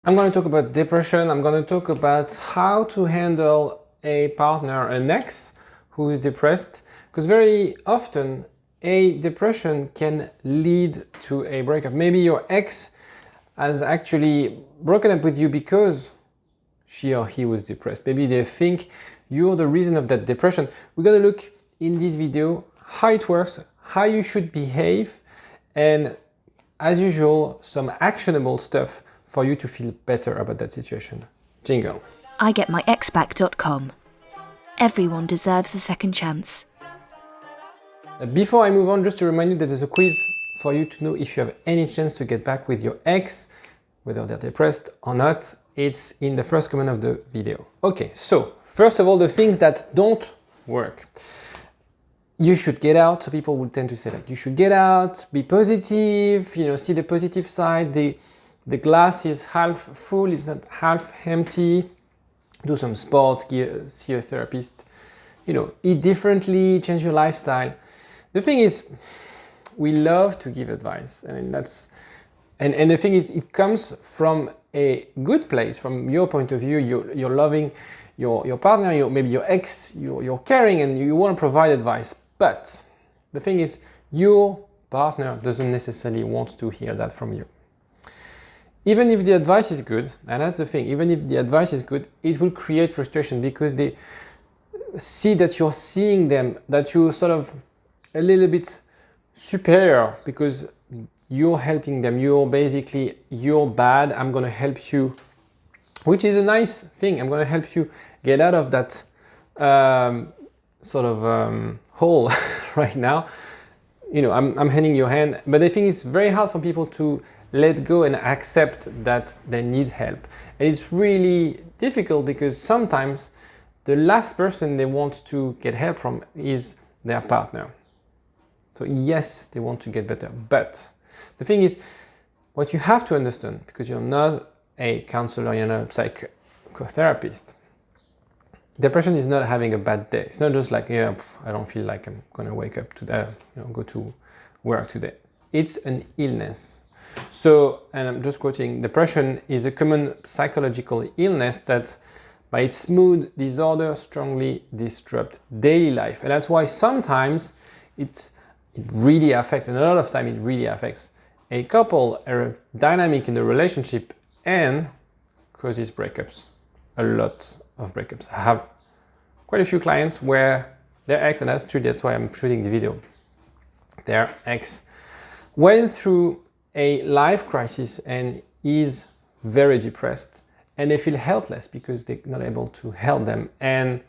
I'm going to talk about depression. I'm going to talk about how to handle a partner, an ex who is depressed, because very often a depression can lead to a breakup. Maybe your ex has actually broken up with you because she or he was depressed. Maybe they think you're the reason of that depression. We're going to look in this video how it works, how you should behave, and as usual, some actionable stuff for you to feel better about that situation. Jingle. IGetMyExBack.com. Everyone deserves a second chance. Before I move on, just to remind you that there's a quiz for you to know if you have any chance to get back with your ex, whether they're depressed or not. It's in the first comment of the video. Okay, so first of all, the things that don't work. You should get out. So people will tend to say that you should get out, be positive, see the positive side. The glass is half full, it's not half empty. Do some sports, see a therapist, eat differently, change your lifestyle. The thing is, we love to give advice, and the thing is, it comes from a good place, from your point of view. You're loving your partner, maybe your ex, you're caring, and you want to provide advice. But the thing is, your partner doesn't necessarily want to hear that from you. Even if the advice is good, and that's the thing, even if the advice is good, it will create frustration because they see that you're seeing them, that you're sort of a little bit superior because you're helping them. You're bad, I'm going to help you, which is a nice thing. I'm going to help you get out of that hole right now. I'm handing your hand, but I think it's very hard for people to let go and accept that they need help. And it's really difficult because sometimes the last person they want to get help from is their partner. So yes, they want to get better, but the thing is, what you have to understand, because you're not a counselor, you're not a psychotherapist, depression is not having a bad day. It's not just like, I don't feel like I'm gonna wake up today, go to work today. It's an illness. So, and I'm just quoting, depression is a common psychological illness that by its mood disorder strongly disrupts daily life. And that's why sometimes it really affects, and a lot of time it really affects a couple, a dynamic in the relationship, and causes breakups. A lot of breakups. I have quite a few clients where their ex, and that's why I'm shooting the video, their ex went through a life crisis and is very depressed, and they feel helpless because they're not able to help them, and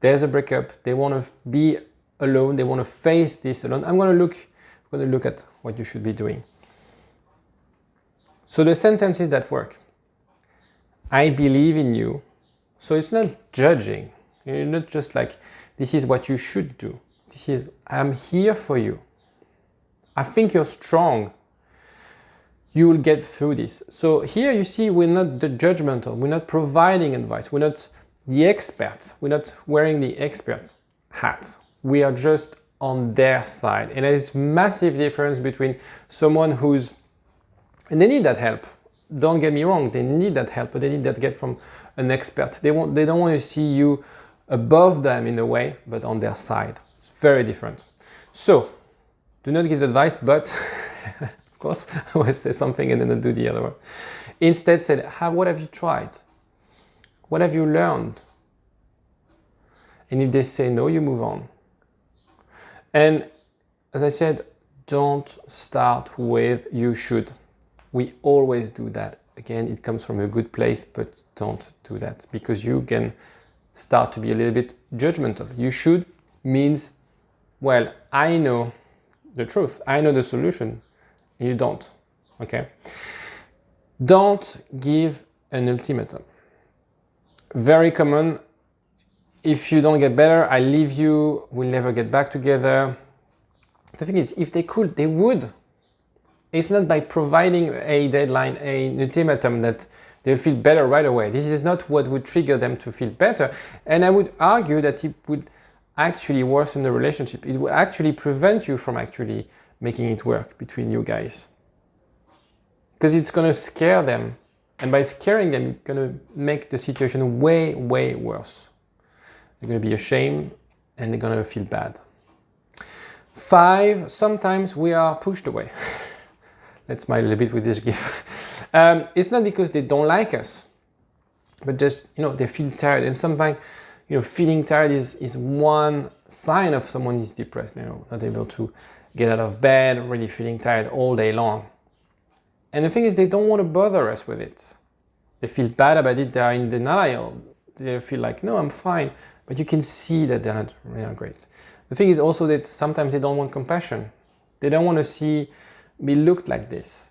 there's a breakup. They want to be alone, they want to face this alone. I'm going to look at what you should be doing. So the sentences that work: I believe in you. So it's not judging. You're not just like, this is what you should do. This is, I'm here for you. I think you're strong. You will get through this. So here you see, we're not the judgmental. We're not providing advice. We're not the experts. We're not wearing the expert hat. We are just on their side. And there's massive difference between someone who's, and they need that help. Don't get me wrong, they need that help, but they need that help from an expert. They don't want to see you above them in a way, but on their side. It's very different. So, do not give advice, but of course, I will say something and then I'll do the other one. Instead, say, what have you tried? What have you learned? And if they say no, you move on. And as I said, don't start with you should. We always do that. Again, it comes from a good place, but don't do that because you can start to be a little bit judgmental. You should means, well, I know the truth. I know the solution. And you don't. Okay? Don't give an ultimatum. Very common. If you don't get better, I leave you. We'll never get back together. The thing is, if they could, they would. It's not by providing a deadline, an ultimatum, that they'll feel better right away. This is not what would trigger them to feel better. And I would argue that it would actually worsen the relationship. It would actually prevent you from actually making it work between you guys. Because it's going to scare them And by scaring them, you're going to make the situation way, way worse. They're going to be ashamed and they're going to feel bad. 5, sometimes we are pushed away. Let's smile a little bit with this gif. It's not because they don't like us, but just, they feel tired. And sometimes, feeling tired is one sign of someone is depressed, not able to get out of bed, really feeling tired all day long. And the thing is, they don't want to bother us with it. They feel bad about it, they are in denial. They feel like, no, I'm fine. But you can see that they're not really great. The thing is also that sometimes they don't want compassion. They don't want to be looked like this.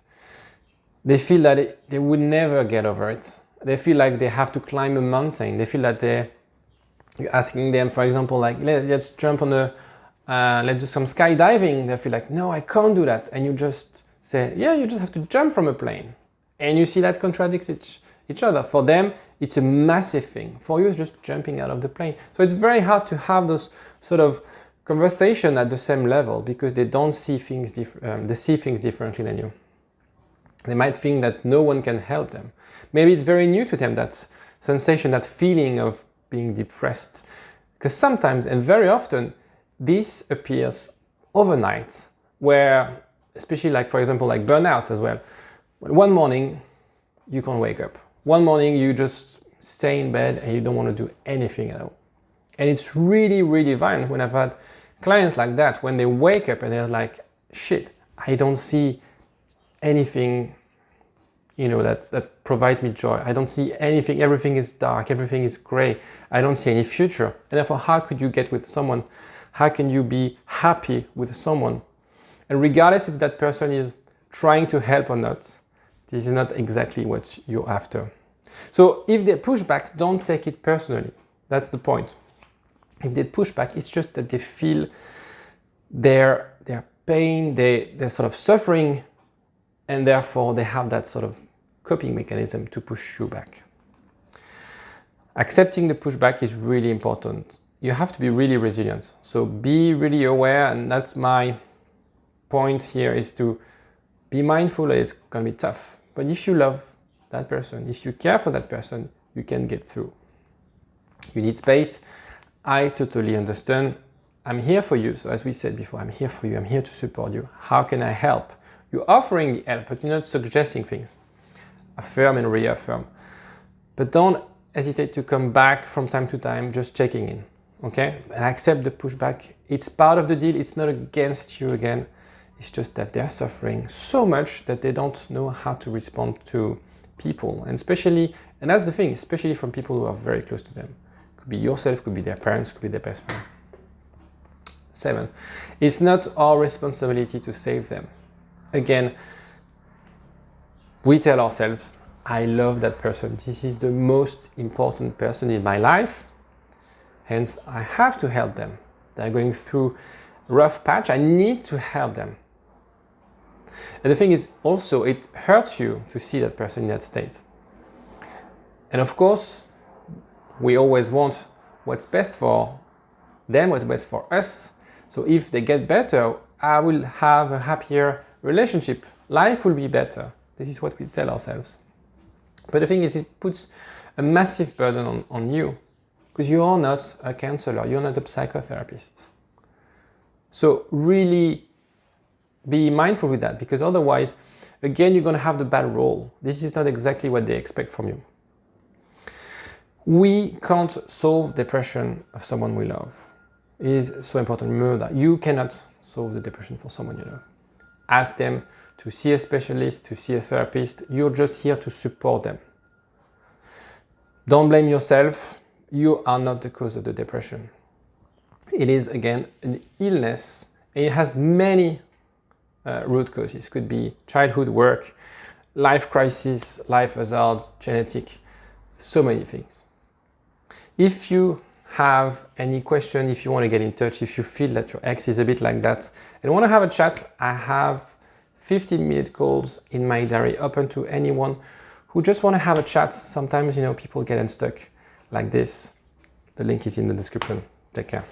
They feel that they would never get over it. They feel like they have to climb a mountain. They feel that you're asking them, for example, like, let's jump on let's do some skydiving. They feel like, no, I can't do that. And you just say, yeah, you just have to jump from a plane. And you see that contradicts each other. For them, it's a massive thing. For you, it's just jumping out of the plane. So it's very hard to have those sort of conversation at the same level because they don't see things they see things differently than you. They might think that no one can help them. Maybe it's very new to them, that sensation, that feeling of being depressed. Because sometimes, and very often, this appears overnight, where, especially like, for example, like burnout as well. One morning, you can't wake up. One morning, you just stay in bed and you don't want to do anything at all. And it's really, really violent when I've had clients like that, when they wake up and they're like, shit, I don't see anything, that provides me joy. I don't see anything. Everything is dark. Everything is gray. I don't see any future. And therefore, how could you get with someone? How can you be happy with someone? And regardless if that person is trying to help or not, this is not exactly what you're after. So if they push back, don't take it personally. That's the point. If they push back, it's just that they feel their pain, they're sort of suffering, and therefore they have that sort of coping mechanism to push you back. Accepting the pushback is really important. You have to be really resilient. So be really aware, and that's my point here, is to be mindful that it's going to be tough. But if you love that person, if you care for that person, you can get through. You need space. I totally understand. I'm here for you. So as we said before, I'm here for you. I'm here to support you. How can I help? You're offering the help, but you're not suggesting things. Affirm and reaffirm. But don't hesitate to come back from time to time, just checking in. Okay? And accept the pushback. It's part of the deal. It's not against you again. It's just that they're suffering so much that they don't know how to respond to people. And that's the thing, especially from people who are very close to them. Could be yourself, could be their parents, could be their best friend. 7, it's not our responsibility to save them. Again, we tell ourselves, I love that person. This is the most important person in my life. Hence, I have to help them. They're going through a rough patch. I need to help them. And the thing is also, it hurts you to see that person in that state. And of course, we always want what's best for them, what's best for us. So if they get better, I will have a happier relationship. Life will be better. This is what we tell ourselves. But the thing is, it puts a massive burden on you, because you are not a counselor, you're not a psychotherapist. So really be mindful with that, because otherwise, again, you're going to have the bad role. This is not exactly what they expect from you. We can't solve depression of someone we love. It is so important. Remember that. You cannot solve the depression for someone you love. Ask them to see a specialist, to see a therapist. You're just here to support them. Don't blame yourself. You are not the cause of the depression. It is, again, an illness. And it has many root causes. Could be childhood, work, life crisis, life hazards, genetic, so many things. If you have any question, if you want to get in touch, if you feel that your ex is a bit like that and want to have a chat, I have 15-minute calls in my diary open to anyone who just want to have a chat. Sometimes, people get unstuck like this. The link is in the description. Take care.